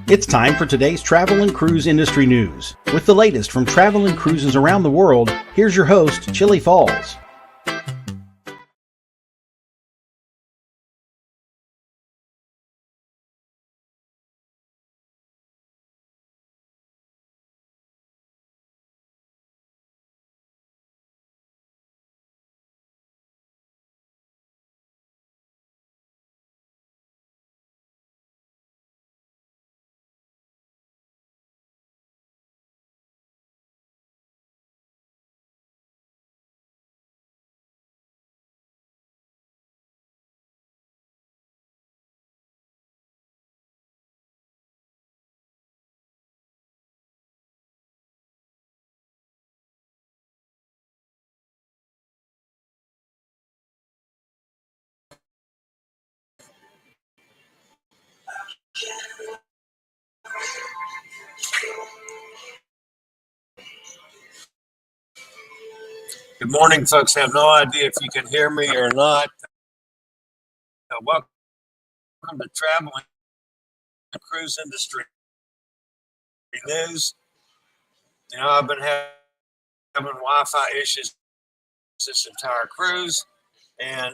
It's time for today's travel and cruise industry news. With the latest from travel and cruises around the world, here's your host, Chillie Falls. Good morning, folks. I have no idea if you can hear me or not. Welcome to Travel and Cruise Industry News. You know, I've been having Wi-Fi issues this entire cruise. And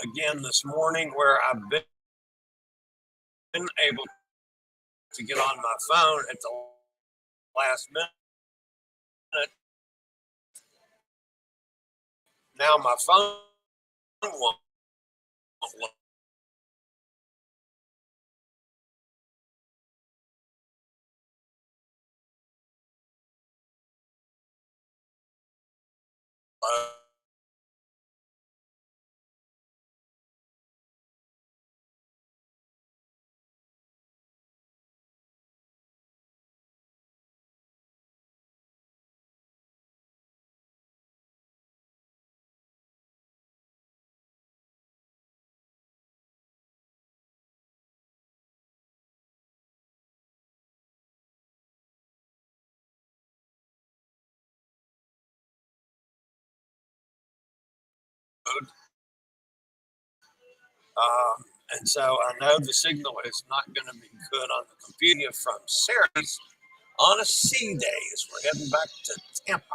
again, this morning where I've been able to get on my phone at the last minute. Now my phone won't load. And so I know the signal is not going to be good on the computer from Sarah's on a sea day as we're heading back to Tampa.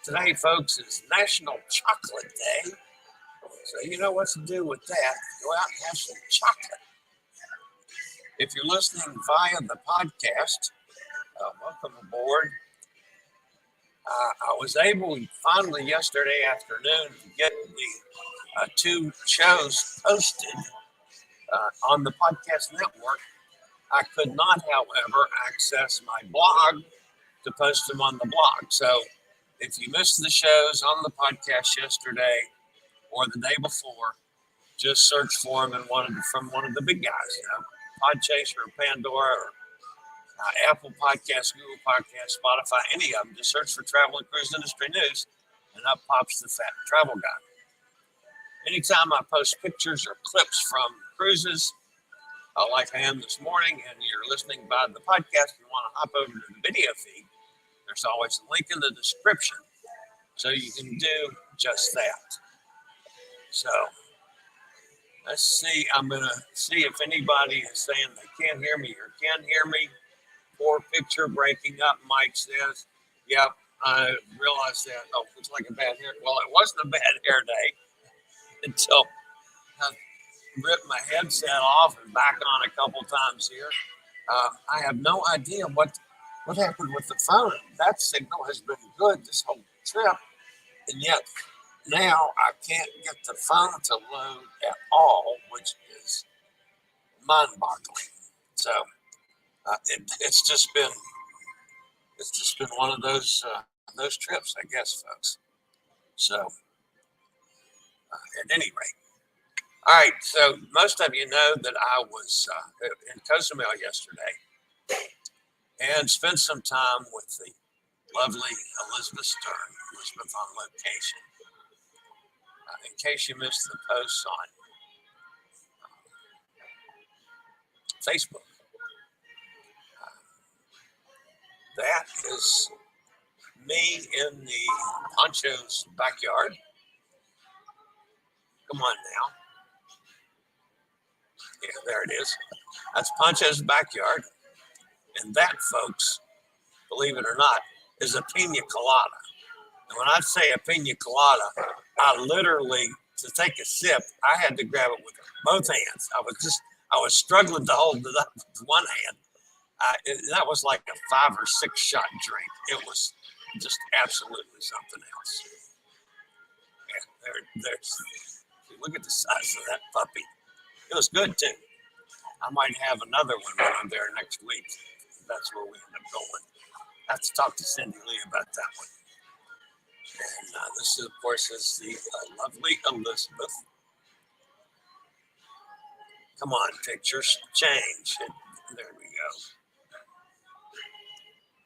Today, folks, is National Chocolate Day. So you know what to do with that. Go out and have some chocolate. If you're listening via the podcast, welcome aboard. I was able finally yesterday afternoon to get the two shows posted on the podcast network. I could not, however, access my blog to post them on the blog. So if you missed the shows on the podcast yesterday or the day before, just search for them from one of the big guys, Podchaser, Pandora, or Apple Podcasts, Google Podcasts, Spotify, any of them. Just search for Travel and Cruise Industry News, and up pops the Fat Travel Guy. Anytime I post pictures or clips from cruises, like I am this morning, and you're listening by the podcast and want to hop over to the video feed, there's always a link in the description so you can do just that. So let's see. I'm going to see if anybody is saying they can't hear me or can hear me. Poor picture breaking up. Mike says, yep, I realized that. Oh, looks like a bad hair. Well, it wasn't a bad hair day until I ripped my headset off and back on a couple times here. I have no idea what happened with the phone. That signal has been good this whole trip, and yet now I can't get the phone to load at all, which is mind-boggling. So it's just been one of those trips, I guess, folks. So at any rate. All right, so most of you know that I was in Cozumel yesterday and spent some time with the lovely Elizabeth Stern, Elizabeth on Location. In case you missed the posts on Facebook, that is me in the Poncho's backyard. Come on now. Yeah, there it is. That's Pancho's backyard. And that, folks, believe it or not, is a pina colada. And when I say a pina colada, I literally, to take a sip, I had to grab it with both hands. I was struggling to hold it up with one hand. That was like a 5 or 6 shot drink. It was just absolutely something else. Yeah, there's. Look at the size of that puppy. It was good too. I might have another one when I'm there next week. That's where we end up going. I have to talk to Cindy Lee about that one. And this, of course, is the lovely Elizabeth. Come on, pictures, change. There we go.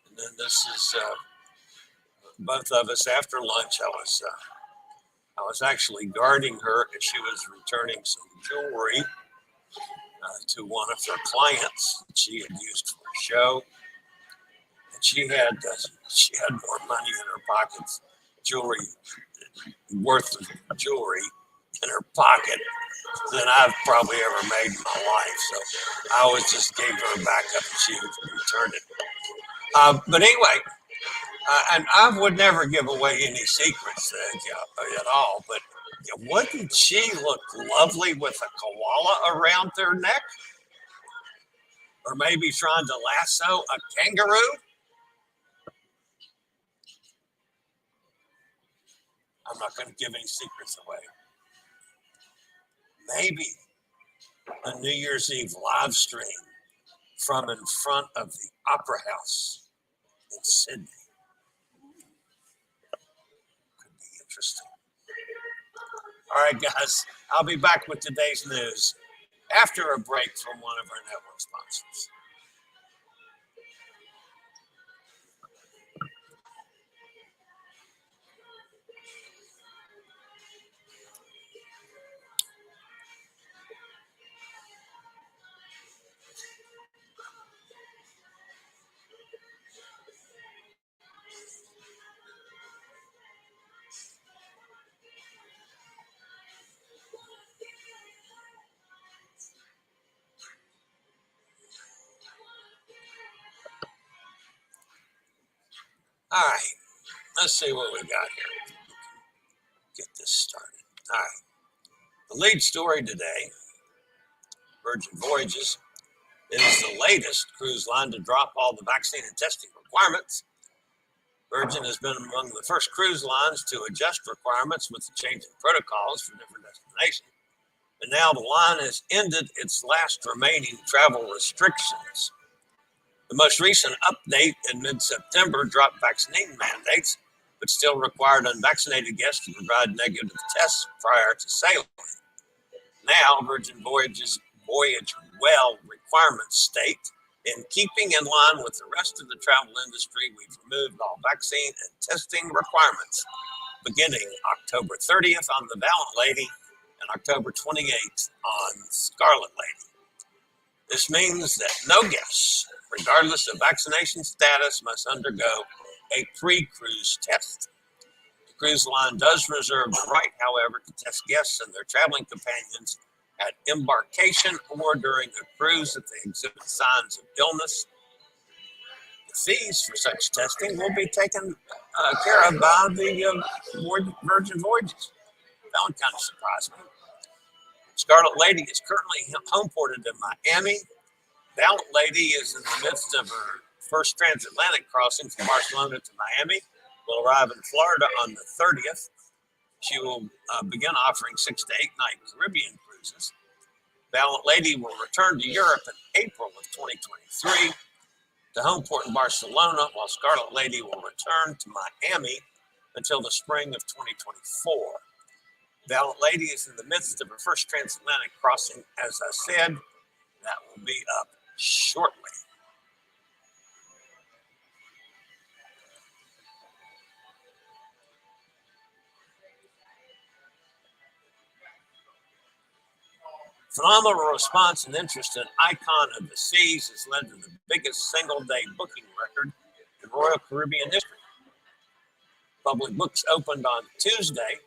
And then this is both of us after lunch. I was actually guarding her as she was returning some jewelry to one of her clients that she had used for a show. And she had more money in her pockets, jewelry, worth of jewelry in her pocket than I've probably ever made in my life. So I always just gave her back up and she returned it. But anyway, and I would never give away any secrets at all, but wouldn't she look lovely with a koala around their neck? Or maybe trying to lasso a kangaroo? I'm not going to give any secrets away. Maybe a New Year's Eve live stream from in front of the Opera House in Sydney. Could be interesting. All right, guys, I'll be back with today's news after a break from one of our network sponsors. All right, let's see what we got here. Get this started. All right. The lead story today, Virgin Voyages, is the latest cruise line to drop all the vaccine and testing requirements. Virgin has been among the first cruise lines to adjust requirements with the change in protocols for different destinations. But now the line has ended its last remaining travel restrictions. The most recent update in mid-September dropped vaccine mandates, but still required unvaccinated guests to provide negative tests prior to sailing. Now, Virgin Voyages Voyage Well requirements state, in keeping in line with the rest of the travel industry, we've removed all vaccine and testing requirements beginning October 30th on the Valiant Lady and October 28th on Scarlet Lady. This means that no guests, regardless of vaccination status, must undergo a pre-cruise test. The cruise line does reserve the right, however, to test guests and their traveling companions at embarkation or during a cruise if they exhibit signs of illness. The fees for such testing will be taken care of by the Virgin Voyages. That one kind of surprised me. Scarlet Lady is currently home ported in Miami. Valiant Lady is in the midst of her first transatlantic crossing from Barcelona to Miami. Will arrive in Florida on the 30th. She will begin offering 6 to 8 night Caribbean cruises. Valiant Lady will return to Europe in April of 2023 to home port in Barcelona, while Scarlet Lady will return to Miami until the spring of 2024. Valiant Lady is in the midst of her first transatlantic crossing, as I said. That will be up shortly. Phenomenal response and interest in Icon of the Seas has led to the biggest single-day booking record in Royal Caribbean history. Public books opened on Tuesday,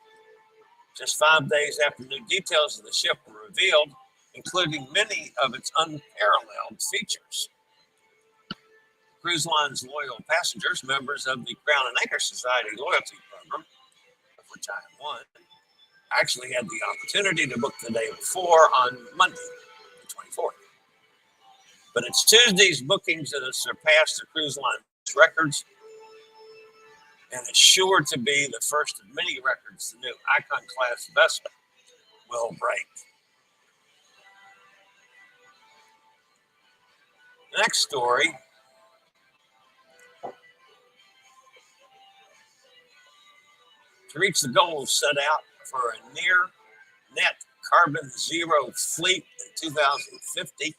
just 5 days after new details of the ship were revealed. including many of its unparalleled features. Cruise line's loyal passengers, members of the Crown and Anchor Society loyalty program, of which I am one, actually had the opportunity to book the day before on Monday, the 24th. But it's Tuesday's bookings that have surpassed the cruise line's records, and it's sure to be the first of many records the new Icon class vessel will break. The next story to reach the goals set out for a near net carbon zero fleet in 2050,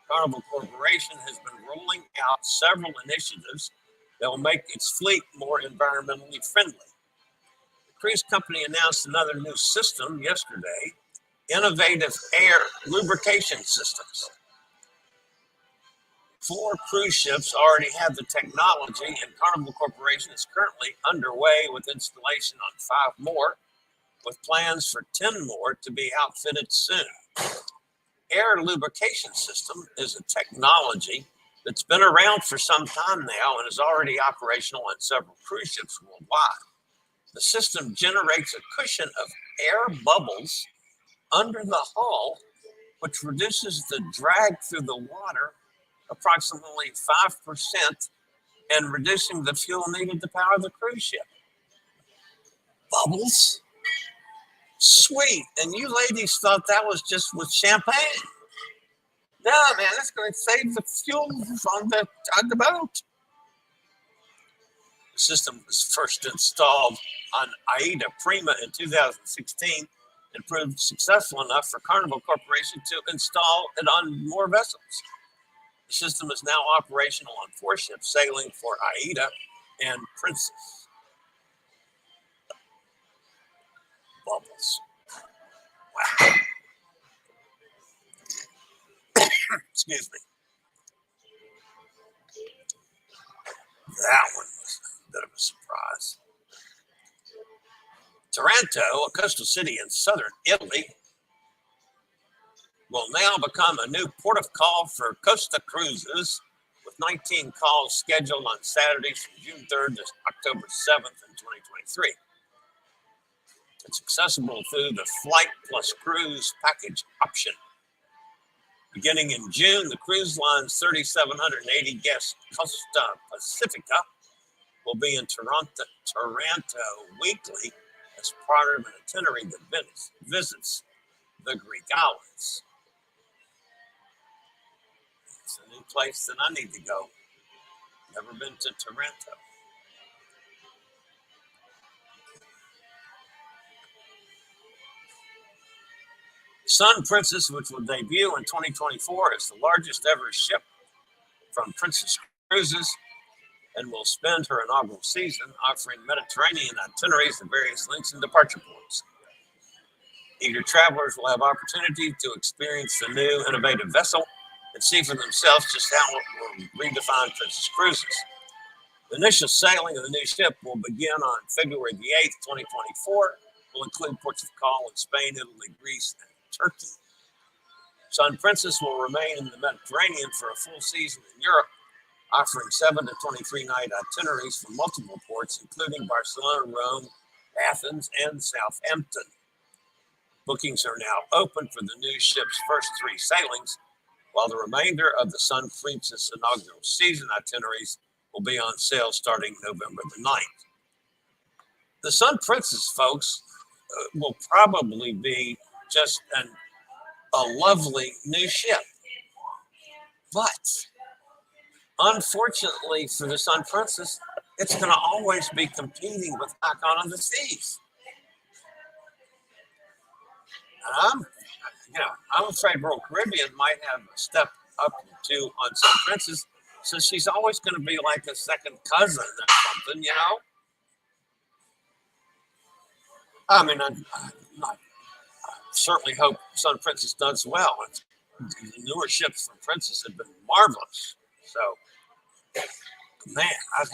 Carnival Corporation has been rolling out several initiatives that will make its fleet more environmentally friendly. The cruise company announced another new system yesterday, innovative air lubrication systems. 4 cruise ships already have the technology, and Carnival Corporation is currently underway with installation on 5 more, with plans for 10 more to be outfitted soon. Air lubrication system is a technology that's been around for some time now and is already operational on several cruise ships worldwide. The system generates a cushion of air bubbles under the hull, which reduces the drag through the water approximately 5% and reducing the fuel needed to power the cruise ship. Bubbles? Sweet. And you ladies thought that was just with champagne. No, man, that's going to save the fuel on the boat. The system was first installed on Aida Prima in 2016 and proved successful enough for Carnival Corporation to install it on more vessels. The system is now operational on 4 ships sailing for Aida and Princess. Bubbles. Wow. Excuse me. That one was a bit of a surprise. Taranto, a coastal city in southern Italy, will now become a new port of call for Costa cruises, with 19 calls scheduled on Saturdays from June 3rd to October 7th in 2023. It's accessible through the Flight Plus Cruise package option. Beginning in June, the cruise line's 3,780 guest Costa Pacifica will be in Taranto weekly as part of an itinerary that visits the Greek islands. It's a new place that I need to go. Never been to Taranto. Sun Princess, which will debut in 2024, is the largest ever ship from Princess Cruises and will spend her inaugural season offering Mediterranean itineraries at various links and departure points. Eager travelers will have opportunity to experience the new innovative vessel and see for themselves just how it will redefine Princess Cruises. The initial sailing of the new ship will begin on February the 8th, 2024. Will include ports of call in Spain, Italy, Greece, and Turkey. Sun Princess will remain in the Mediterranean for a full season in Europe, offering 7 to 23 night itineraries from multiple ports, including Barcelona, Rome, Athens, and Southampton. Bookings are now open for the new ship's first 3 sailings, while the remainder of the Sun Princess inaugural season itineraries will be on sale starting November the 9th. The Sun Princess, folks, will probably be just a lovely new ship. But unfortunately for the Sun Princess, it's going to always be competing with Icon on the Seas. And I'm afraid Royal Caribbean might have a step up to on Sun Princess, so she's always going to be like a second cousin or something, you know? I mean, I certainly hope Sun Princess does well. The newer ships from Princess have been marvelous. So, man, I'd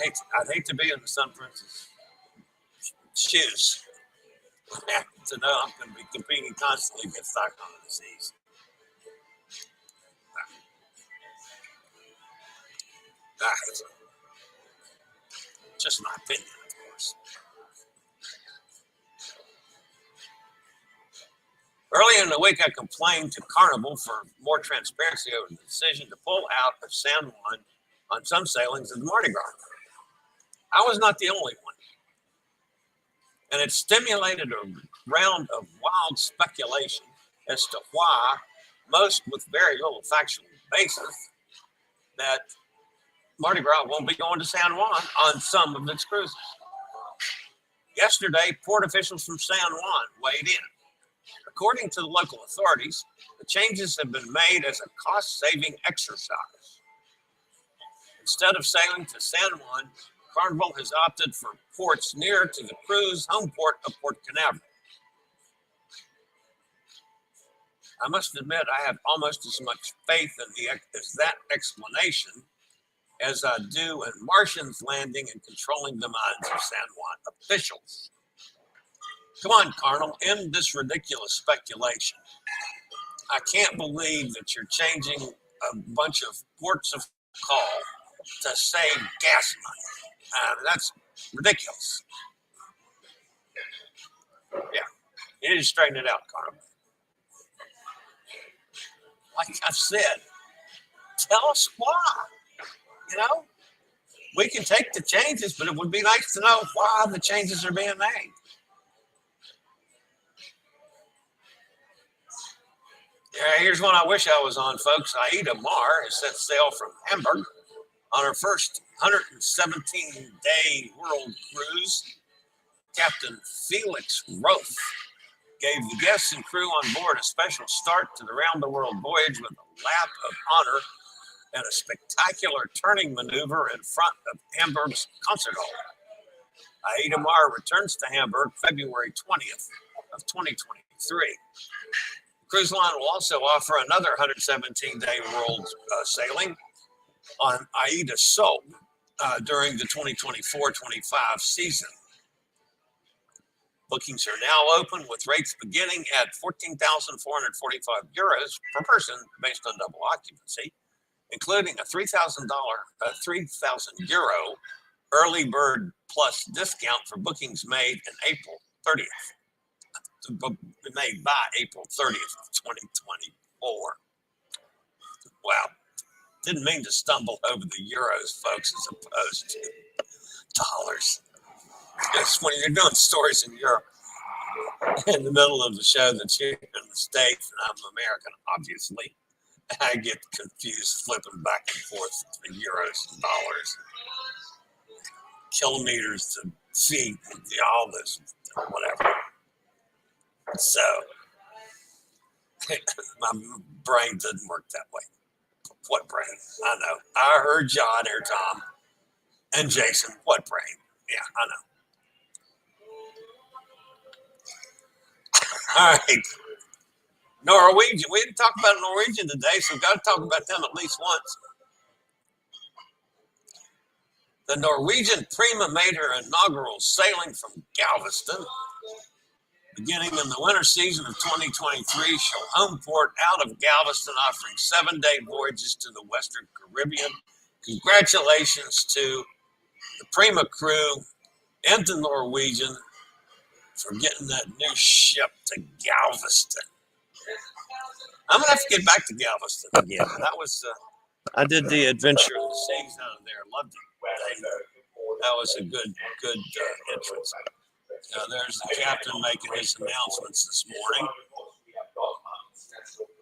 hate to be in the Sun Princess shoes. To know I'm going to be competing constantly against Icon on the Seas. That's just my opinion, of course. Earlier in the week, I complained to Carnival for more transparency over the decision to pull out of San Juan on some sailings of the Mardi Gras. I was not the only one. And it stimulated a round of wild speculation as to why, most with very little factual basis, that Mardi Gras won't be going to San Juan on some of its cruises. Yesterday, port officials from San Juan weighed in. According to the local authorities, the changes have been made as a cost-saving exercise. Instead of sailing to San Juan, Carnival has opted for ports near to the cruise home port of Port Canaveral. I must admit, I have almost as much faith in that explanation as I do in Martians landing and controlling the minds of San Juan officials. Come on, Carnival, end this ridiculous speculation. I can't believe that you're changing a bunch of ports of call to save gas money. That's ridiculous. Yeah, you need to straighten it out, Carnival. Like I've said, tell us why. You know, we can take the changes, but it would be nice to know why the changes are being made. Yeah, here's one I wish I was on, folks. Aidamar has set sail from Hamburg on her first 117-day world cruise. Captain Felix Roth gave the guests and crew on board a special start to the round-the-world voyage with a lap of honor and a spectacular turning maneuver in front of Hamburg's concert hall. Aidamar returns to Hamburg February 20th of 2023. Cruise line will also offer another 117-day world sailing on Aida Sol during the 2024-25 season. Bookings are now open with rates beginning at 14,445 euros per person based on double occupancy, including a $3,000 euro early bird plus discount for bookings made in April 30th. Made by April 30th of 2024. Wow. Didn't mean to stumble over the euros, folks, as opposed to dollars. Just when you're doing stories in Europe in the middle of the show that you're in the States, and I'm American, obviously, I get confused flipping back and forth between euros and dollars, kilometers to feet, all this, whatever. So, my brain doesn't work that way. What brain? I know. I heard John or Tom and Jason. What brain? Yeah, I know. All right. Norwegian. We didn't talk about Norwegian today, so we've got to talk about them at least once. The Norwegian Prima made her inaugural sailing from Galveston. Beginning in the winter season of 2023, she'll home port out of Galveston, offering 7-day voyages to the Western Caribbean. Congratulations to the Prima crew and to Norwegian for getting that new ship to Galveston. I'm going to have to get back to Galveston again. That was, I did the Adventure of the Seas out of there. Loved it. That was a good entrance. There's the captain making his announcements this morning.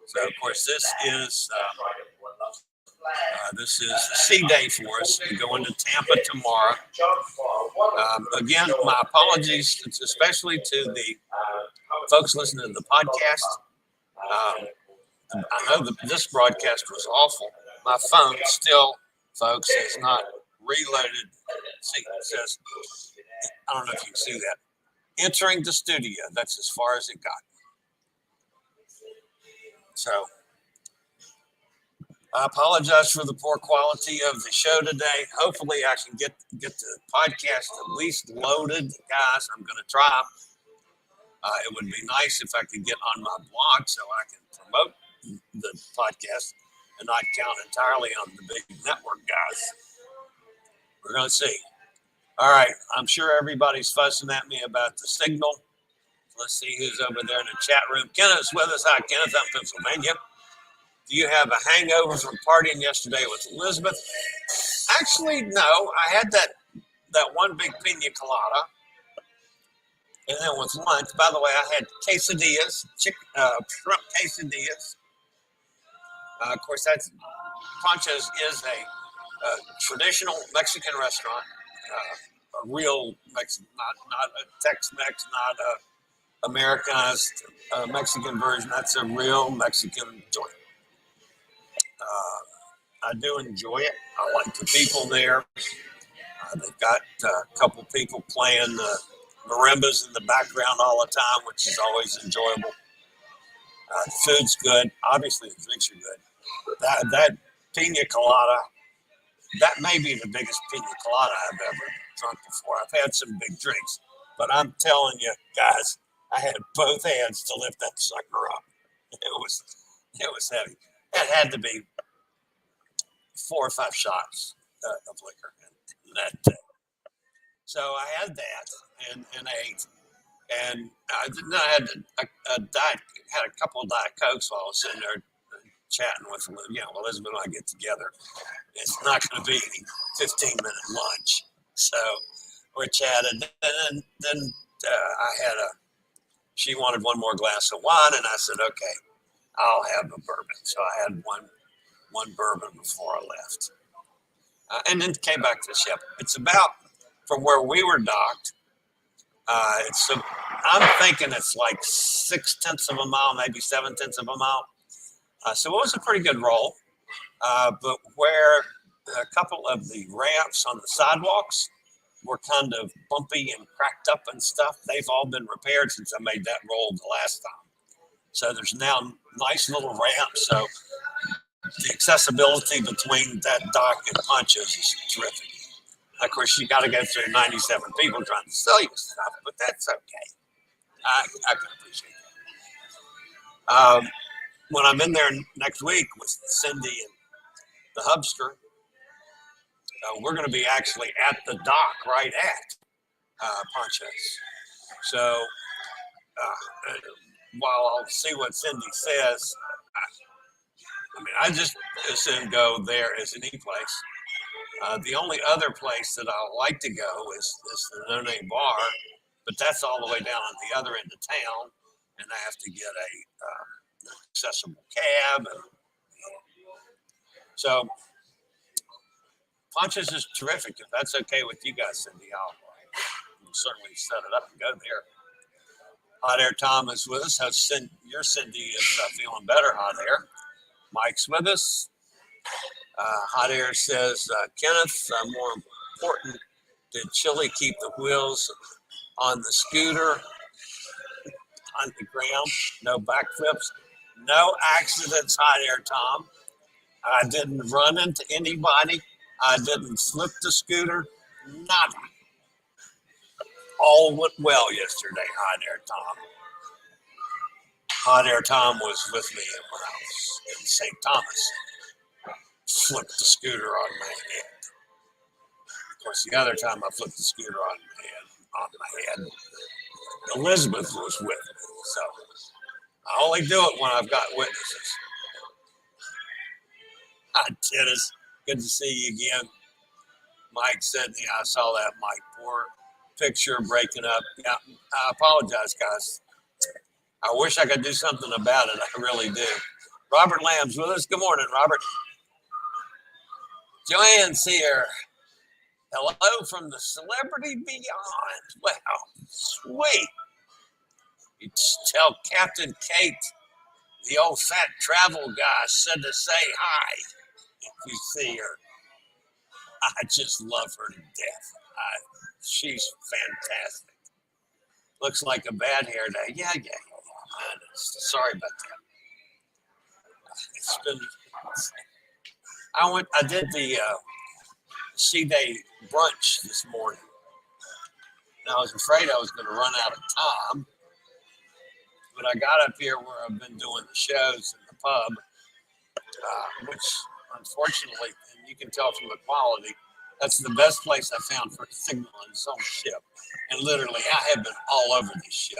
So, of course, this is the sea day for us. We go into Tampa tomorrow. Again, my apologies, especially to the folks listening to the podcast. I know that this broadcast was awful. My phone still, folks, is not reloaded. See, it says, I don't know if you can see that. Entering the studio. That's as far as it got. So, I apologize for the poor quality of the show today. Hopefully, I can get the podcast at least loaded. Guys, I'm going to try. It would be nice if I could get on my blog so I can promote the podcast and not count entirely on the big network guys. We're going to see. All right. I'm sure everybody's fussing at me about the signal. Let's see who's over there in the chat room. Kenneth's with us. Hi, Kenneth, up in Pennsylvania. Do you have a hangover from partying yesterday with Elizabeth? Actually, no. I had that one big pina colada. And then with lunch, by the way, I had quesadillas, shrimp quesadillas. Of course, that's Poncho's is a traditional Mexican restaurant, a real Mexican, not a Tex-Mex, not a Americanized Mexican version. That's a real Mexican joint. I do enjoy it. I like the people there. They've got a couple people playing marimbas in the background all the time, which is always enjoyable. The food's good. Obviously, the drinks are good. That pina colada, that may be the biggest pina colada I've ever drunk before. I've had some big drinks, but I'm telling you, guys, I had both hands to lift that sucker up. It was heavy. It had to be 4 or 5 shots of liquor in that day. So I had that and ate, and I had a couple of Diet Cokes while I was sitting there chatting with Elizabeth and I get together. It's not going to be any 15-minute lunch, so we chatted, and then she wanted one more glass of wine, and I said, okay, I'll have a bourbon. So I had one bourbon before I left, and then came back to the ship. It's about from where we were docked. I'm thinking it's like 0.6 of a mile, maybe 0.7 of a mile. So it was a pretty good roll. But where a couple of the ramps on the sidewalks were kind of bumpy and cracked up and stuff, they've all been repaired since I made that roll the last time. So there's now nice little ramps. So the accessibility between that dock and Poncho's is terrific. Of course, you got to go through 97 people trying to sell you stuff, but that's okay. I can appreciate that. When I'm in there next week with Cindy and the Hubster, we're going to be actually at the dock right at Poncho's. So while I'll see what Cindy says, I just as soon go there as any place. The only other place that I like to go is the No Name Bar, but that's all the way down at the other end of town, and I have to get a accessible cab. So Poncho's is terrific. If that's okay with you guys, Cindy, I'll certainly set it up and go there. Hot Air Tom is with us. Your Cindy is feeling better, Hot Air. Mike's with us. Hot Air says, Kenneth, more important, did Chillie keep the wheels on the scooter on the ground? No backflips? No accidents, Hot Air Tom. I didn't run into anybody. I didn't flip the scooter. Nada. All went well yesterday, Hot Air Tom. Hot Air Tom was with me when I was in St. Thomas. Flipped the scooter on my head. Of course, the other time I flipped the scooter on my head, Elizabeth was with me. So I only do it when I've got witnesses. Hi, Dennis. Good to see you again. Mike said, yeah, I saw that, Mike. Poor picture breaking up. Yeah, I apologize, guys. I wish I could do something about it. I really do. Robert Lamb's with us. Good morning, Robert. Joanne's here. Hello from the Celebrity Beyond. Wow, sweet. You tell Captain Kate, the old fat travel guy, said to say hi if you see her. I just love her to death. She's fantastic. Looks like a bad hair day. Yeah. Sorry about that. It's been. I did the C-Day brunch this morning. And I was afraid I was going to run out of time. But I got up here where I've been doing the shows in the pub, which unfortunately, and you can tell from the quality, That's the best place I found for a signal on this whole ship. And literally, I have been all over this ship.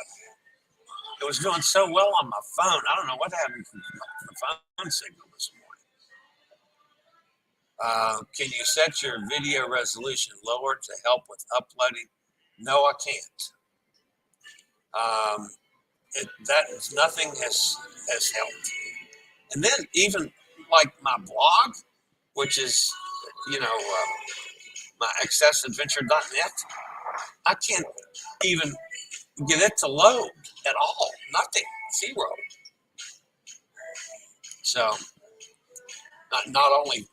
It was doing so well on my phone. I don't know what happened to the phone signal this morning. Can you set your video resolution lower to help with uploading? No, I can't. Nothing has helped. And then even like my blog, which is, my accessadventure.net, I can't even get it to load at all. Nothing. Zero. So not only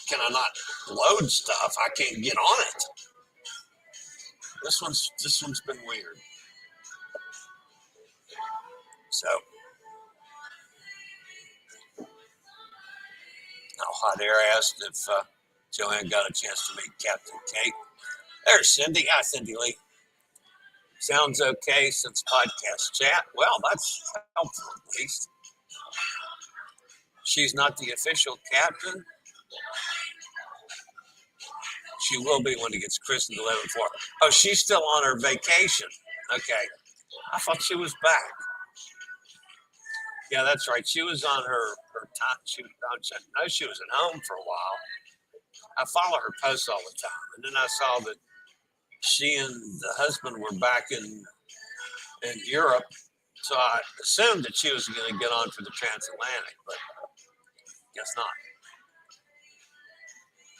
can I not load stuff, I can't get on it. This one's been weird. So now Hot Air asked if Joanne got a chance to meet Captain Kate. There's Cindy. Hi, Cindy Lee. Sounds okay since podcast chat. Well, that's helpful at least. She's not the official captain. She will be when it gets christened 11-4. Oh, she's still on her vacation. Okay. I thought she was back. Yeah, that's right. She was on her time. She was at home for a while. I follow her posts all the time. And then I saw that she and the husband were back in Europe. So I assumed that she was going to get on for the transatlantic, but guess not.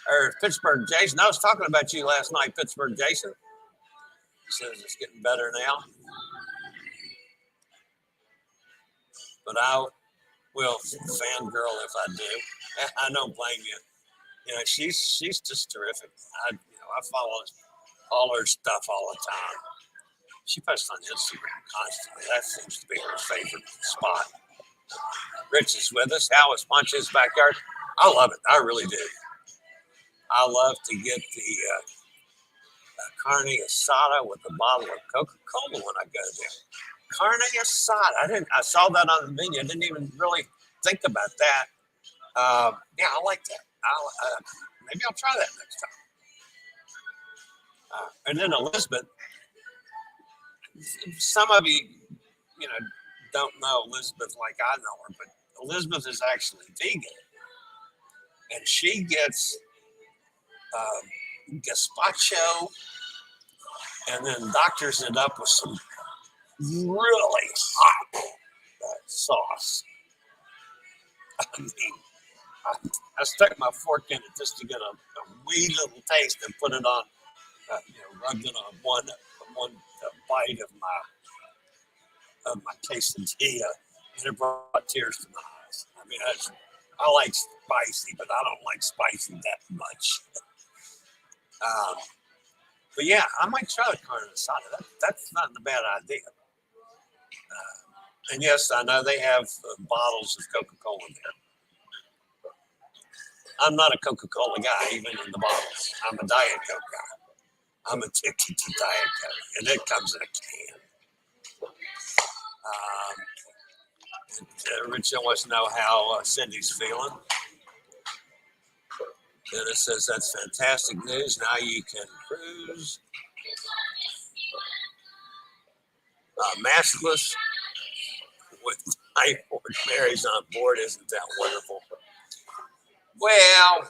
Or Pittsburgh Jason. I was talking about you last night, Pittsburgh Jason. He says it's getting better now. But I will fangirl if I do. I don't blame you. You know, she's just terrific. I follow all her stuff all the time. She posts on Instagram constantly. That seems to be her favorite spot. Rich is with us. How is Poncho's backyard? I love it. I really do. I love to get the carne asada with a bottle of Coca-Cola when I go there. Carne asada. I saw that on the menu. I didn't even really think about that. Yeah, I like that. Maybe I'll try that next time. And then Elizabeth. Some of you, don't know Elizabeth like I know her, but Elizabeth is actually vegan, and she gets gazpacho, and then doctors it up with some really hot sauce. I mean, I stuck my fork in it just to get a wee little taste and put it on, rubbed it on one bite of my quesadilla, and it brought tears to my eyes. I mean, I like spicy, but I don't like spicy that much. But yeah, I might try the carne asada. That's not a bad idea. And yes, I know they have bottles of Coca-Cola there. I'm not a Coca-Cola guy, even in the bottles. I'm a Diet Coke guy. I'm addicted to Diet Coke, and it comes in a can. Rich wants to know how Cindy's feeling. Dennis says that's fantastic news. Now you can cruise maskless with typhoid Marys on board. Isn't that wonderful? Well,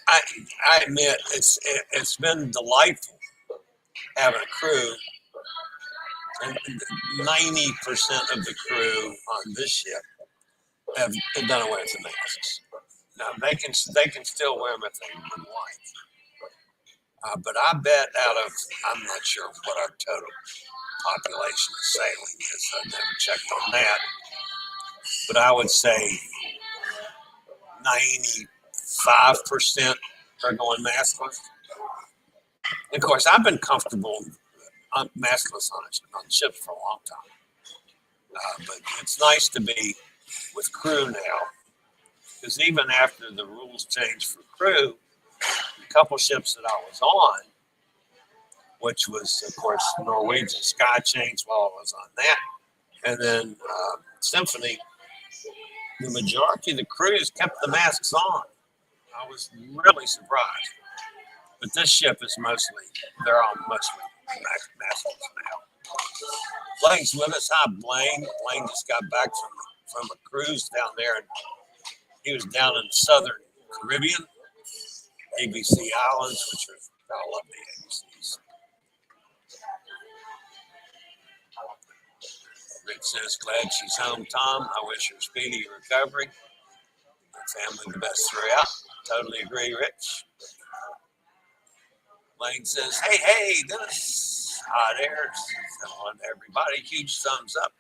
I admit it's been delightful having a crew, and 90% of the crew on this ship have done away with the masks. Now they can still wear them if they would like, but I bet I'm not sure what our total population of sailing is. I've never checked on that, but I would say 95% are going maskless. And of course, I've been comfortable maskless on ships for a long time, but it's nice to be with crew now, because even after the rules changed for crew, a couple ships that I was on, which was of course Norwegian Sky Chains while I was on that, and then Symphony, the majority of the crews kept the masks on. I was really surprised. But this ship is they're all mostly maskless now. Blaine's with us. Hi, Blaine. Blaine just got back from a cruise down there, and he was down in the southern Caribbean, ABC Islands, which are, I love the ABCs. Rich says, glad she's home, Tom. I wish her speedy recovery. Family the best throughout. Totally agree, Rich. Lane says, hey, Dennis. Hot air. On everybody. Huge thumbs up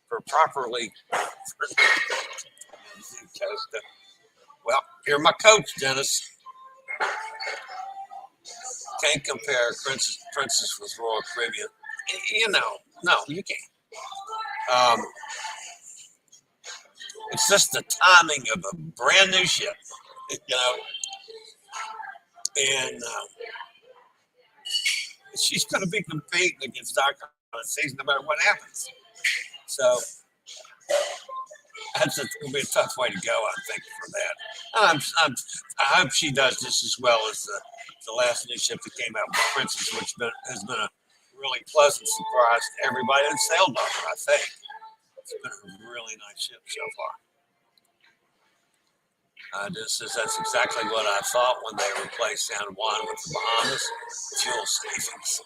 for properly. Costa. Well, you're my coach, Dennis. Can't compare Princess with Royal Caribbean. No, you can't. It's just the timing of a brand new ship, and she's going to be competing against our season no matter what happens. So that's going to be a tough way to go, I think, for that. I hope she does just as well as the last new ship that came out with Princess, which has been a really pleasant surprise to everybody that sailed on her, I think. It's been a really nice ship so far. This says that's exactly what I thought when they replaced San Juan with the Bahamas. Fuel savings.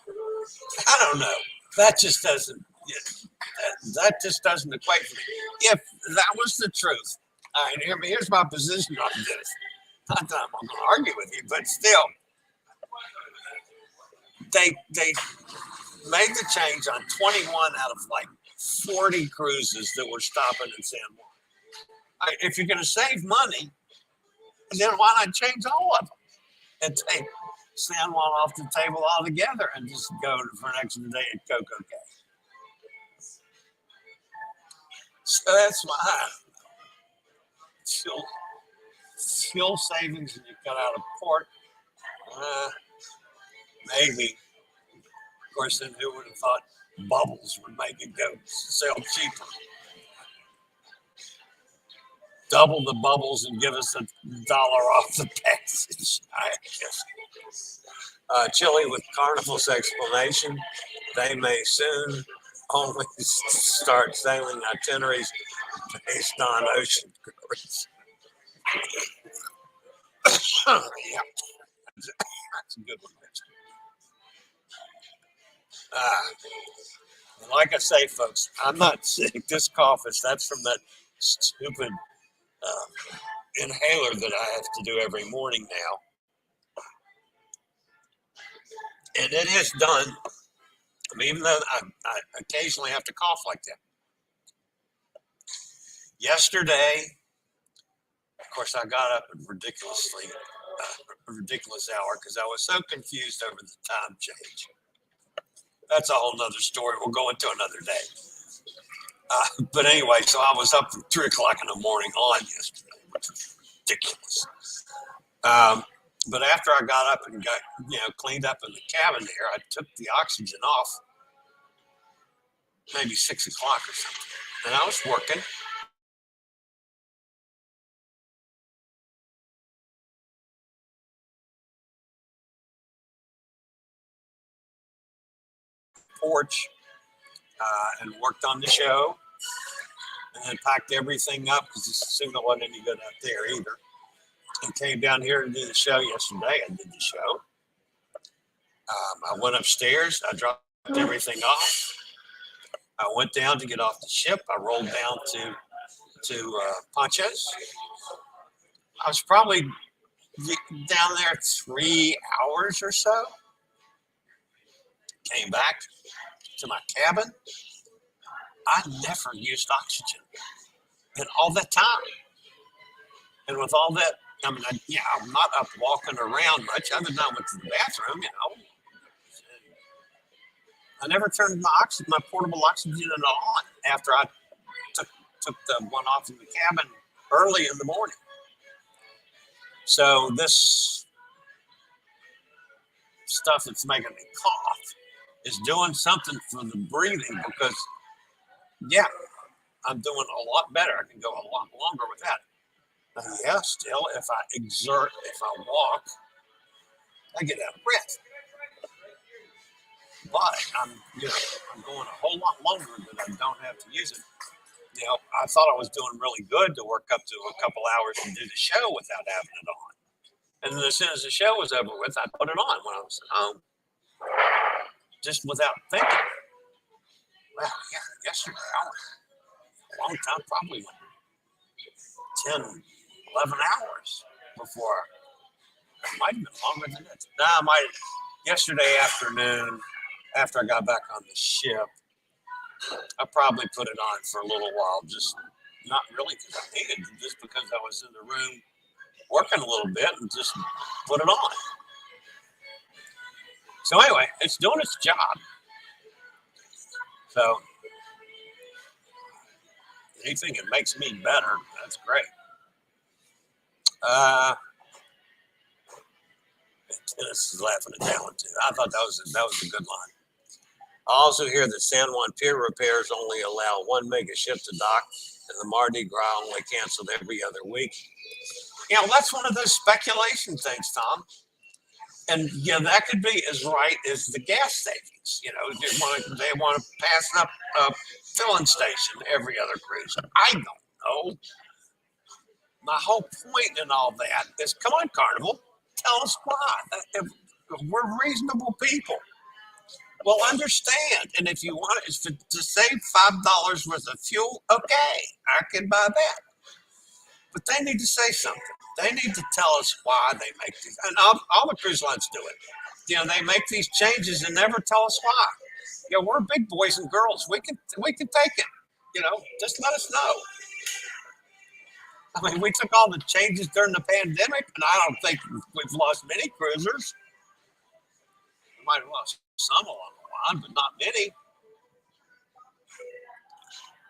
I don't know. That just doesn't equate for me. If that was the truth, all right, here's my position on this. Not that I'm going to argue with you, but still, they made the change on 21 out of like 40 cruises that were stopping in San Juan. Right, if you're going to save money, then why not change all of them and take San Juan off the table altogether and just go for an extra day at Coco Cay? So that's why fuel savings and you cut out of port. Maybe. Of course, then who would have thought bubbles would make it go sell cheaper? Double the bubbles and give us $1 off the passage, I guess. Chillie with Carnival's explanation. They may soon only start sailing itineraries based on ocean cruise. Yeah, that's a good one. Like I say, folks, I'm not sick. This cough that's from that stupid inhaler that I have to do every morning now. And it has done, even though I occasionally have to cough like that. Yesterday, of course, I got up at a ridiculous hour because I was so confused over the time change. That's a whole nother story. We'll go into another day. But anyway, so I was up at 3 o'clock in the morning on yesterday, which was ridiculous. But after I got up and got cleaned up in the cabin there, I took the oxygen off maybe 6 o'clock or something. And I was working. Porch and worked on the show and then packed everything up because the signal wasn't any good up there either. And came down here to do the show yesterday. I did the show. I went upstairs. I dropped everything off. I went down to get off the ship. I rolled down to Poncho's. I was probably down there 3 hours or so. Came back to my cabin. I never used oxygen in all that time. And with all that, I'm not up walking around much other than I went to the bathroom, I never turned my portable oxygen on after I took the one off in the cabin early in the morning. So this stuff that's making me cough is doing something for the breathing because, I'm doing a lot better. I can go a lot longer with that. Yeah, still, if I exert, if I walk, I get out of breath. But I'm going a whole lot longer that I don't have to use it. I thought I was doing really good to work up to a couple hours and do the show without having it on. And then as soon as the show was over with, I put it on when I was at home, just without thinking. Well, yeah, yesterday, a long time, probably 10, 11 hours before. It might have been longer than that. No, yesterday afternoon, after I got back on the ship, I probably put it on for a little while, just not really because I needed it, just because I was in the room working a little bit and just put it on. So anyway, it's doing its job. So anything that makes me better, that's great. Dennis is laughing at that one too. I thought that was a good line. I also hear that San Juan pier repairs only allow one mega ship to dock, and the Mardi Gras only canceled every other week. That's one of those speculation things, Tom. And that could be as right as the gas savings. They want to pass up a filling station every other cruise. I don't know. My whole point in all that is, come on, Carnival, tell us why. If we're reasonable people. Well, understand. And if you want to save $5 worth of fuel, okay, I can buy that. But they need to say something. They need to tell us why they make these. And all the cruise lines do it. They make these changes and never tell us why. We're big boys and girls. We can take it. Just let us know. I mean, we took all the changes during the pandemic, and I don't think we've lost many cruisers. We might have lost some along the line, but not many.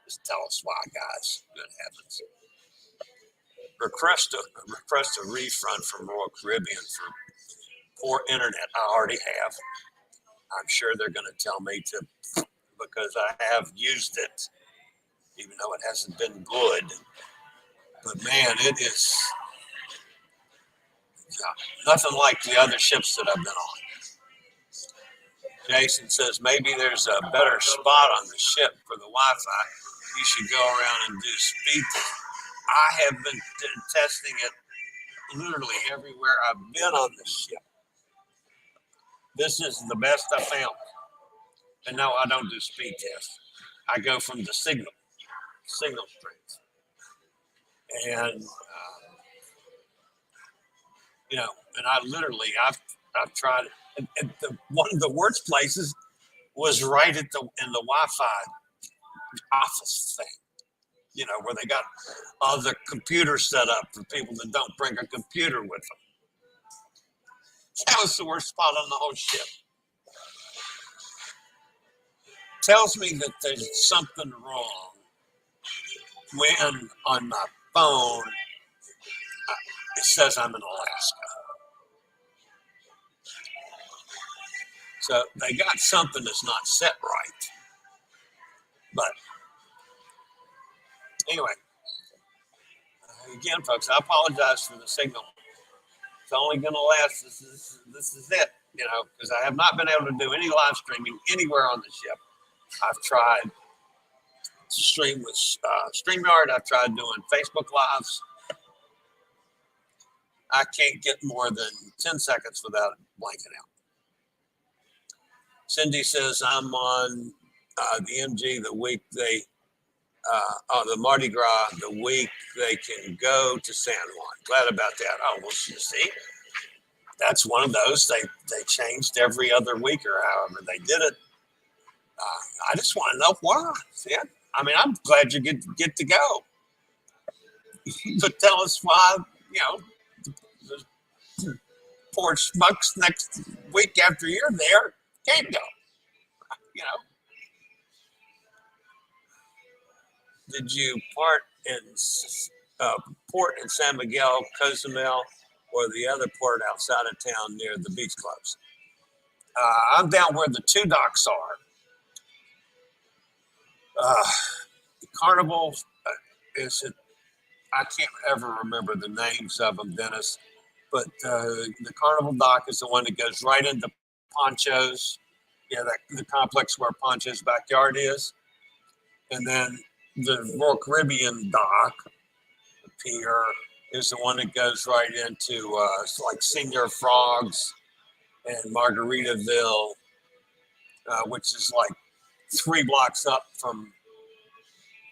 Just tell us why, guys. Good heavens. Request a refund from Royal Caribbean for poor internet. I already have. I'm sure they're going to tell me to, because I have used it, even though it hasn't been good. But man, it is nothing like the other ships that I've been on. Jason says maybe there's a better spot on the ship for the Wi-Fi. You should go around and do speed testing. I have been testing it literally everywhere I've been on the ship. This is the best I found. And no, I don't do speed tests. I go from the signal strength. And, and I've tried it. And one of the worst places was right in the Wi-Fi office thing. Where they got all the computers set up for people that don't bring a computer with them. That was the worst spot on the whole ship. Tells me that there's something wrong when on my phone it says I'm in Alaska. So they got something that's not set right. But anyway, again, folks, I apologize for the signal. It's only going to last. This is it, because I have not been able to do any live streaming anywhere on the ship. I've tried to stream with StreamYard. I've tried doing Facebook Lives. I can't get more than 10 seconds without blanking out. Cindy says I'm on the MG the week they the Mardi Gras the week they can go to San Juan. Glad about that. Oh, well, you see, that's one of those. They changed every other week or however they did it. I just want to know why. Yeah, I mean, I'm glad you get to go, but tell us why. The poor schmucks next week after you're there can't go. Did you port in San Miguel, Cozumel, or the other port outside of town near the beach clubs? I'm down where the two docks are. Carnival is it? I can't ever remember the names of them, Dennis. But the Carnival dock is the one that goes right into Poncho's. Yeah, the complex where Poncho's backyard is, and then the Royal Caribbean dock, the pier, is the one that goes right into like Senior Frogs and Margaritaville, which is like 3 blocks up from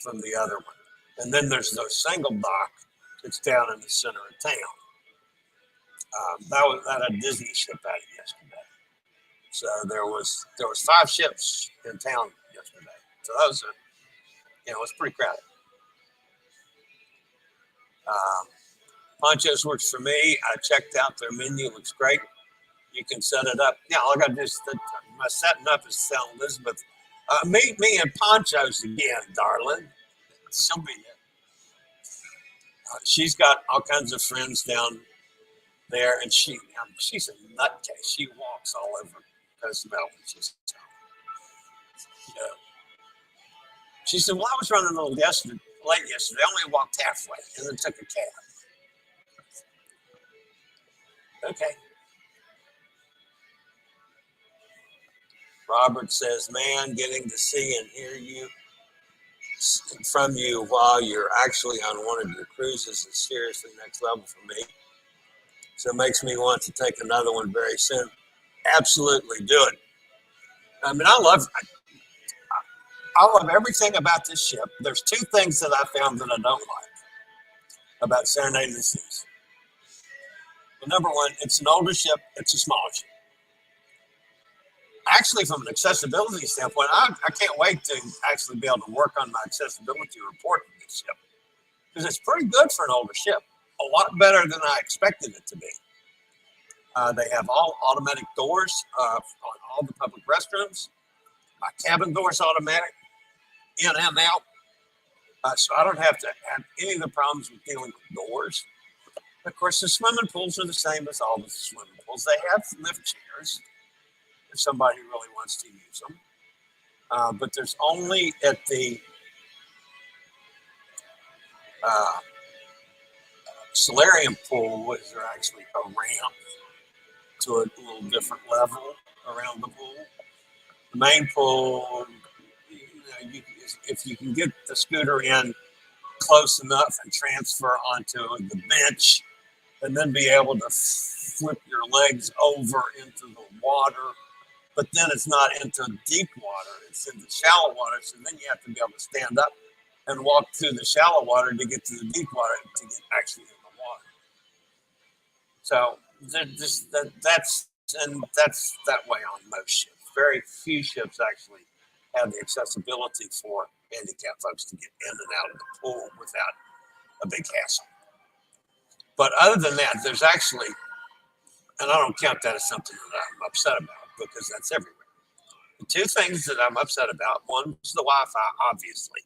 the other one. And then there's the single dock that's down in the center of town. That had a Disney ship at it yesterday. So there was 5 ships in town yesterday. So that was it was pretty crowded. Poncho's works for me. I checked out their menu; looks great. You can set it up. Yeah, all I got to do is my setting up is tell Elizabeth, meet me at Poncho's again, darling. She'll be there. She's got all kinds of friends down there, and she's a nutcase. She walks all over Costa. She said, "Well, I was running a little late yesterday. I only walked halfway, and then took a cab." Okay. Robert says, "Man, getting to see and hear you from you while you're actually on one of your cruises is seriously next level for me. So it makes me want to take another one very soon." Absolutely, do it. I mean, I love everything about this ship. There's 2 things that I found that I don't like about Serenade of the Seas. Well, number one, it's an older ship. It's a small ship. Actually, from an accessibility standpoint, I can't wait to actually be able to work on my accessibility report for this ship, because it's pretty good for an older ship. A lot better than I expected it to be. They have all automatic doors on all the public restrooms. My cabin door is automatic, in and out. So I don't have to have any of the problems with dealing with doors. Of course, the swimming pools are the same as all the swimming pools. They have lift chairs if somebody really wants to use them. But there's only at the solarium pool is there actually a ramp to a little different level around the pool. The main pool, if you can get the scooter in close enough and transfer onto the bench, and then be able to flip your legs over into the water, but then it's not into deep water, it's in the shallow water, so then you have to be able to stand up and walk through the shallow water to get to the deep water to get actually in the water. So that's that way on most ships. Very few ships actually have the accessibility for handicapped folks to get in and out of the pool without a big hassle. But other than that, there's actually, and I don't count that as something that I'm upset about, because that's everywhere. The 2 things that I'm upset about, one is the Wi-Fi, obviously.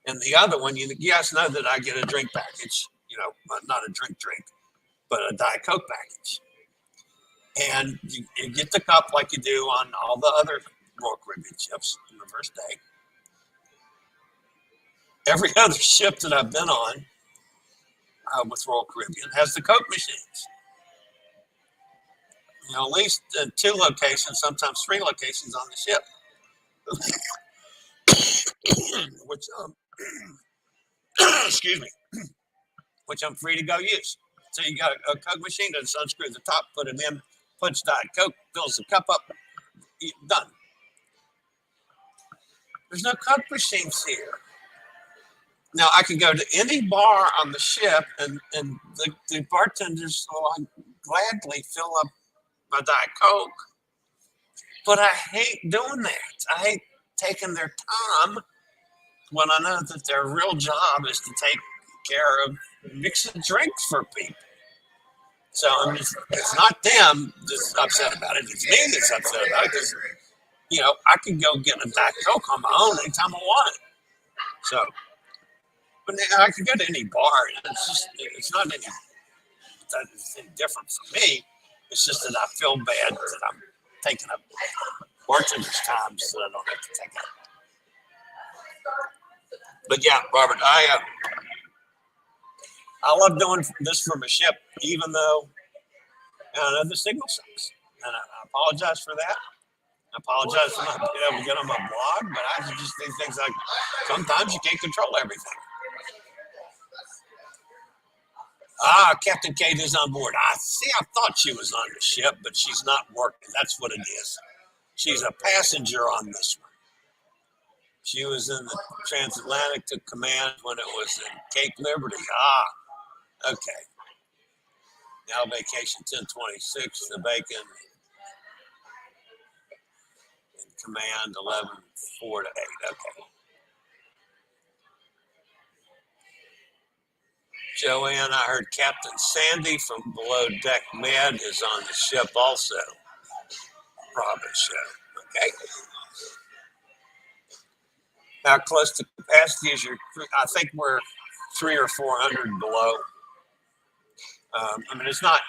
And the other one, you guys know that I get a drink package, not a drink, but a Diet Coke package. And you get the cup like you do on all the other Royal Caribbean ships in the first day. Every other ship that I've been on with Royal Caribbean has the Coke machines. At least 2 locations, sometimes 3 locations on the ship, which excuse me, which I'm free to go use. So you got a Coke machine, just unscrew the top, put it in, puts Diet Coke, fills the cup up, done. There's no Coke machines here. Now, I can go to any bar on the ship, and the bartenders will gladly fill up my Diet Coke. But I hate doing that. I hate taking their time when I know that their real job is to take care of mixing drinks for people. So I mean, it's not them that's upset about it. It's me that's upset about it, because I can go get a Diet Coke on my own anytime I want it. So, but I can go to any bar. It's not any different for me. It's just that I feel bad that I'm taking up bartender's time so that I don't have to take But yeah, Robert, I love doing this from a ship, even though I know the signal sucks, and I apologize for that. I apologize for not being able to get on my blog, but I just think things like sometimes you can't control everything. Captain Kate is on board. I thought she was on the ship, but she's not working. That's what it is. She's a passenger on this one. She was in the transatlantic, took command when it was in Cape Liberty. Okay. Now vacation 1026, the Bacon in command 11-4 to 8. Okay. Joanne, I heard Captain Sandy from Below Deck Med is on the ship also. Robert show. Okay. How close to capacity is your crew? I think we're 300 or 400 below. I mean, it's not,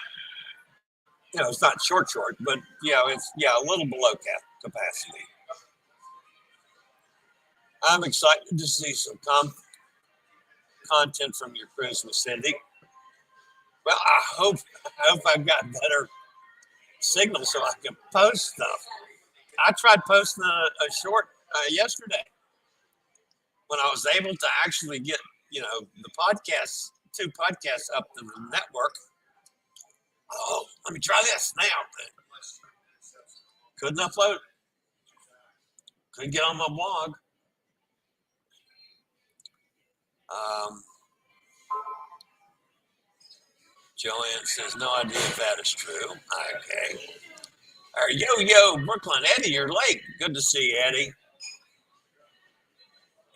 it's not short, but it's a little below capacity. I'm excited to see some content from your cruise with Cindy. Well, I hope I've got better signal so I can post stuff. I tried posting a short yesterday when I was able to actually get the podcasts, 2 podcasts up to the network. Oh, let me try this now. Couldn't upload. Couldn't get on my blog. Joanne says, no idea if that is true. Okay. All right, yo, Brooklyn. Eddie, you're late. Good to see you, Eddie.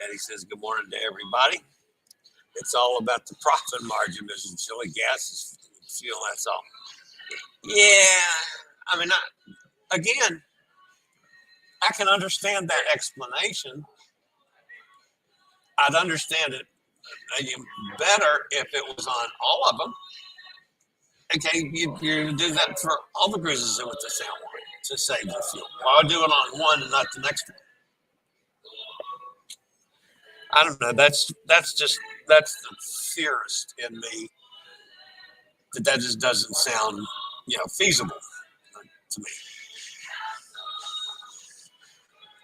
Eddie says, good morning to everybody. It's all about the profit margin, Mrs. Chillie. Gas is fuel, that's all. Yeah, I mean, again, I can understand that explanation. I'd understand it better if it was on all of them. Okay, you do that for all the cruises with the same one to save the fuel. Well, I'll do it on one and not the next one. I don't know. That's the theorist in me that just doesn't sound feasible to me.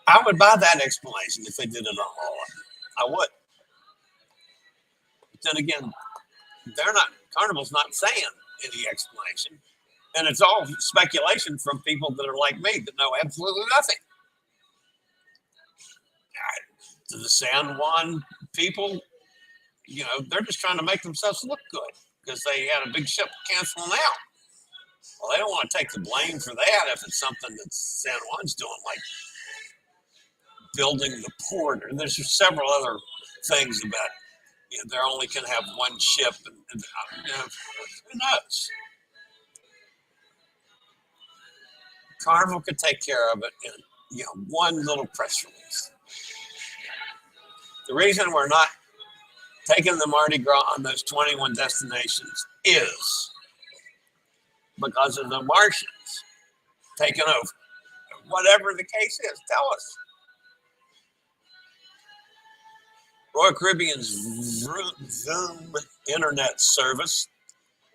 I would buy that explanation if they did it on all of them. I would. But then again, Carnival's not saying any explanation. And it's all speculation from people that are like me that know absolutely nothing. To the San Juan people, they're just trying to make themselves look good because they had a big ship canceling out. Well, they don't want to take the blame for that if it's something that San Juan's doing, like building the port. And there's several other things about they only can have one ship, and who knows? Carnival could take care of it in one little press release. The reason we're not taking the Mardi Gras on those 21 destinations is because of the Martians taking over. Whatever the case is, tell us. Royal Caribbean's Zoom internet service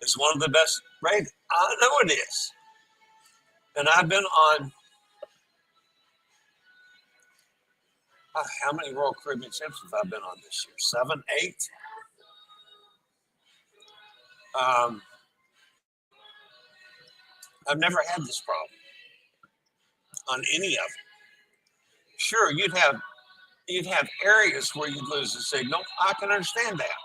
is one of the best rated. I know it is. And I've been on, how many Royal Caribbean ships have I been on this year? 7, 8? I've never had this problem on any of them. Sure, you'd have areas where you'd lose the signal. I can understand that.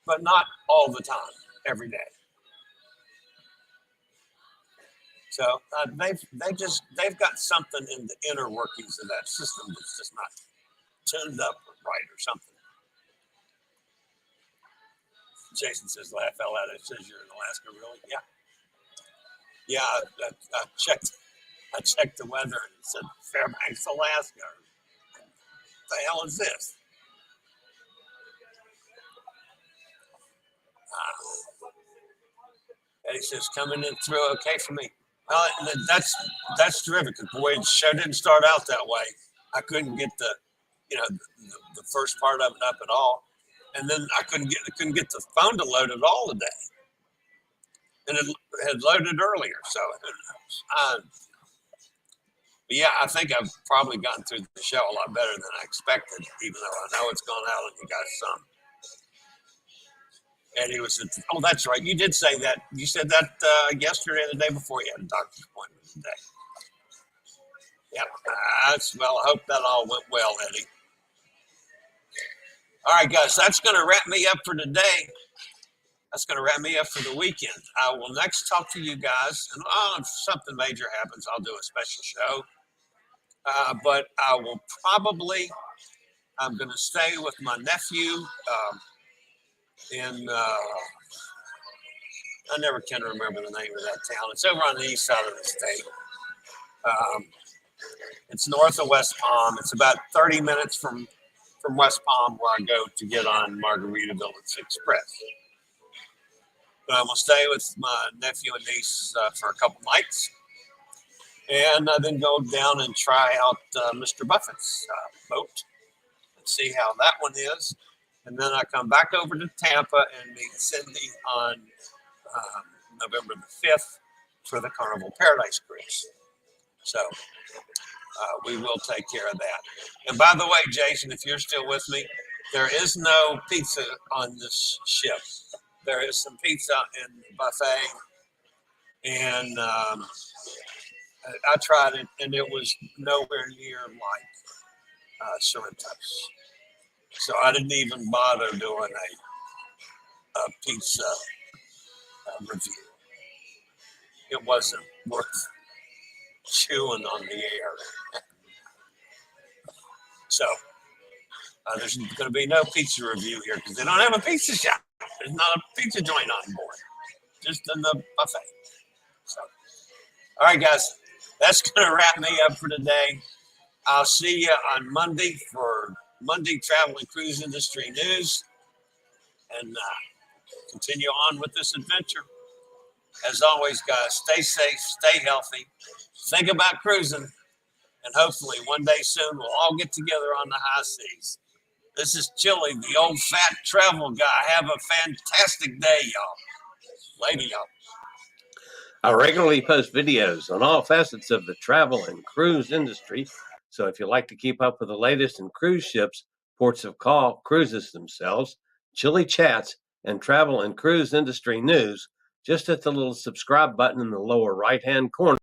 But not all the time, every day. So they've got something in the inner workings of that system that's just not tuned up right or something. Jason says, laugh out loud. It says you're in Alaska, really? Yeah. Yeah, I checked the weather and it said Fairbanks, Alaska. What the hell is this? Eddie says, coming in through okay for me. Well, that's terrific. The Voyages show didn't start out that way. I couldn't get the the first part of it up at all. And then I couldn't get the phone to load at all today. And it had loaded earlier. So who knows? But yeah, I think I've probably gotten through the show a lot better than I expected, even though I know it's gone out on you guys some. Eddie was, oh, that's right. You did say that. You said that yesterday or the day before you had a doctor's appointment today. Yeah, well, I hope that all went well, Eddie. All right, guys, that's going to wrap me up for today. That's going to wrap me up for the weekend. I will next talk to you guys, and if something major happens, I'll do a special show. But I will probably, I'm going to stay with my nephew in, I never can remember the name of that town. It's over on the east side of the state. It's north of West Palm. It's about 30 minutes from West Palm, where I go to get on Margaritaville Express. But I'm going to stay with my nephew and niece for a couple nights. And then go down and try out Mr. Buffett's boat and see how that one is. And then I come back over to Tampa and meet Cindy on November the 5th for the Carnival Paradise Cruise. So we will take care of that. And by the way, Jason, if you're still with me, there is no pizza on this ship. There is some pizza in the buffet. And I tried it, and it was nowhere near like Sorrento's. So I didn't even bother doing a pizza review. It wasn't worth chewing on the air. So there's going to be no pizza review here because they don't have a pizza shop. There's not a pizza joint on board, just in the buffet. So, all right, guys, that's going to wrap me up for today. I'll see you on Monday for Monday Travel and Cruise Industry News, and continue on with this adventure. As always, guys, stay safe, stay healthy, think about cruising, and hopefully one day soon we'll all get together on the high seas. This is Chillie, the old fat travel guy. Have a fantastic day, y'all. Later, y'all. I regularly post videos on all facets of the travel and cruise industry. So if you like to keep up with the latest in cruise ships, ports of call, cruises themselves, Chillie chats, and travel and cruise industry news, just hit the little subscribe button in the lower right-hand corner.